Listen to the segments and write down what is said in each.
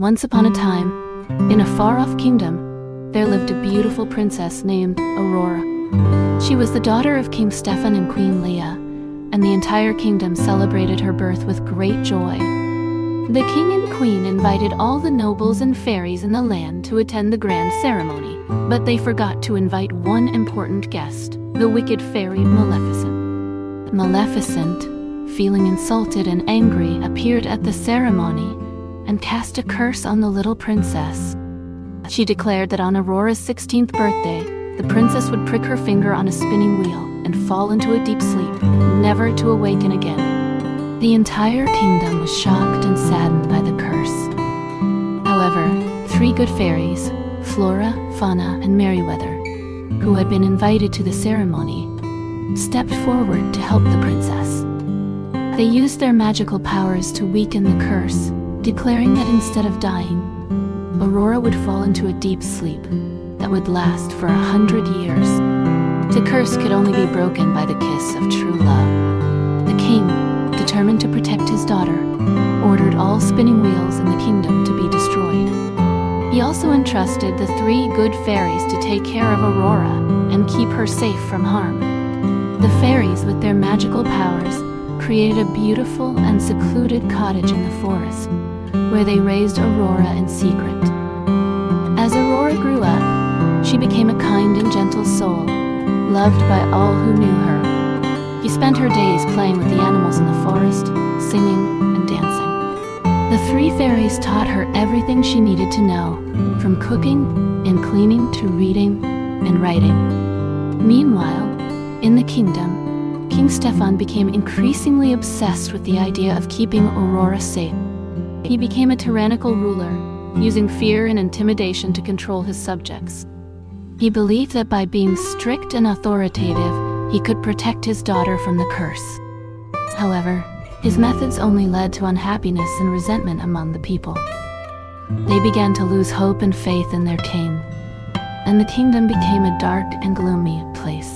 Once upon a time, in a far-off kingdom, there lived a beautiful princess named Aurora. She was the daughter of King Stefan and Queen Leah, and the entire kingdom celebrated her birth with great joy. The king and queen invited all the nobles and fairies in the land to attend the grand ceremony, but they forgot to invite one important guest, the wicked fairy Maleficent. Maleficent, feeling insulted and angry, appeared at the ceremony and cast a curse on the little princess. She declared that on Aurora's 16th birthday, the princess would prick her finger on a spinning wheel and fall into a deep sleep, never to awaken again. The entire kingdom was shocked and saddened by the curse. However, 3 good fairies, Flora, Fauna, and Merryweather, who had been invited to the ceremony, stepped forward to help the princess. They used their magical powers to weaken the curse, declaring that instead of dying, Aurora would fall into a deep sleep that would last for 100 years. The curse could only be broken by the kiss of true love. The king, determined to protect his daughter, ordered all spinning wheels in the kingdom to be destroyed. He also entrusted the 3 good fairies to take care of Aurora and keep her safe from harm. The fairies, with their magical powers, created a beautiful and secluded cottage in the forest, where they raised Aurora in secret. As Aurora grew up, she became a kind and gentle soul, loved by all who knew her. She spent her days playing with the animals in the forest, singing and dancing. The 3 fairies taught her everything she needed to know, from cooking and cleaning to reading and writing. Meanwhile, in the kingdom, King Stefan became increasingly obsessed with the idea of keeping Aurora safe. He became a tyrannical ruler, using fear and intimidation to control his subjects. He believed that by being strict and authoritative, he could protect his daughter from the curse. However, his methods only led to unhappiness and resentment among the people. They began to lose hope and faith in their king, and the kingdom became a dark and gloomy place.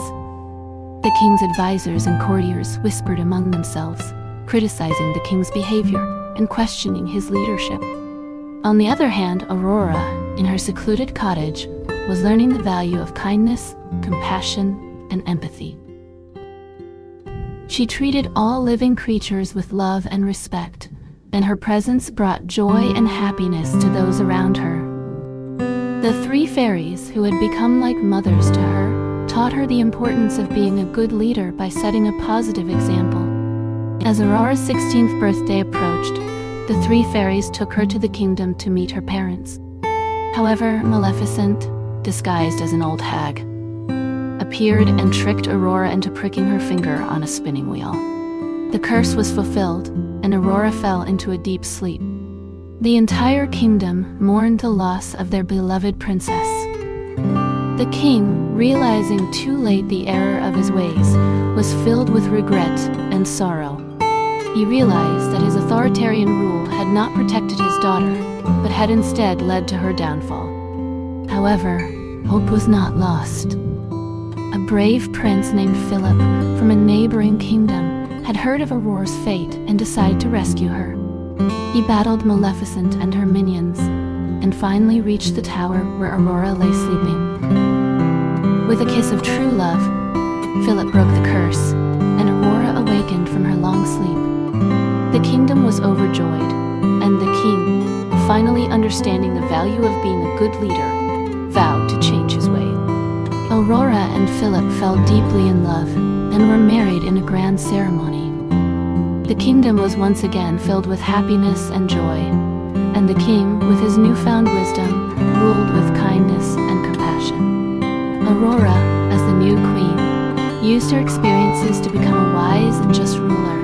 The king's advisors and courtiers whispered among themselves, criticizing the king's behavior and questioning his leadership. On the other hand, Aurora, in her secluded cottage, was learning the value of kindness, compassion, and empathy. She treated all living creatures with love and respect, and her presence brought joy and happiness to those around her. The 3 fairies, who had become like mothers to her, taught her the importance of being a good leader by setting a positive example. As Aurora's 16th birthday approached, the 3 fairies took her to the kingdom to meet her parents. However, Maleficent, disguised as an old hag, appeared and tricked Aurora into pricking her finger on a spinning wheel. The curse was fulfilled, and Aurora fell into a deep sleep. The entire kingdom mourned the loss of their beloved princess. The king, realizing too late the error of his ways, was filled with regret and sorrow. He realized that his authoritarian rule had not protected his daughter, but had instead led to her downfall. However, hope was not lost. A brave prince named Philip from a neighboring kingdom had heard of Aurora's fate and decided to rescue her. He battled Maleficent and her minions, and finally reached the tower where Aurora lay sleeping. With a kiss of true love, Philip broke the curse, and Aurora awakened from her long sleep. The kingdom was overjoyed, and the king, finally understanding the value of being a good leader, vowed to change his way. Aurora and Philip fell deeply in love and were married in a grand ceremony. The kingdom was once again filled with happiness and joy, and the king, with his newfound wisdom, ruled with kindness and compassion. Aurora, as the new queen, used her experiences to become a wise and just ruler.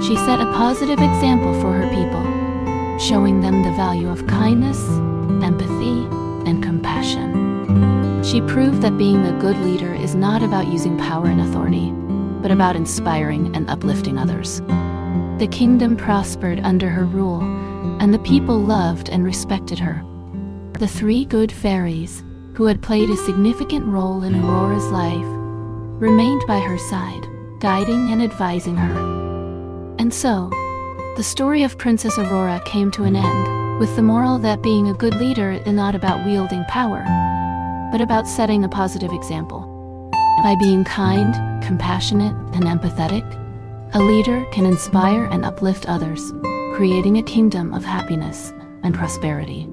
She set a positive example for her people, showing them the value of kindness, empathy, and compassion. She proved that being a good leader is not about using power and authority, but about inspiring and uplifting others. The kingdom prospered under her rule, and the people loved and respected her. The 3 good fairies, who had played a significant role in Aurora's life, remained by her side, guiding and advising her. And so, the story of Princess Aurora came to an end, with the moral that being a good leader is not about wielding power, but about setting a positive example. By being kind, compassionate, and empathetic, a leader can inspire and uplift others, creating a kingdom of happiness and prosperity.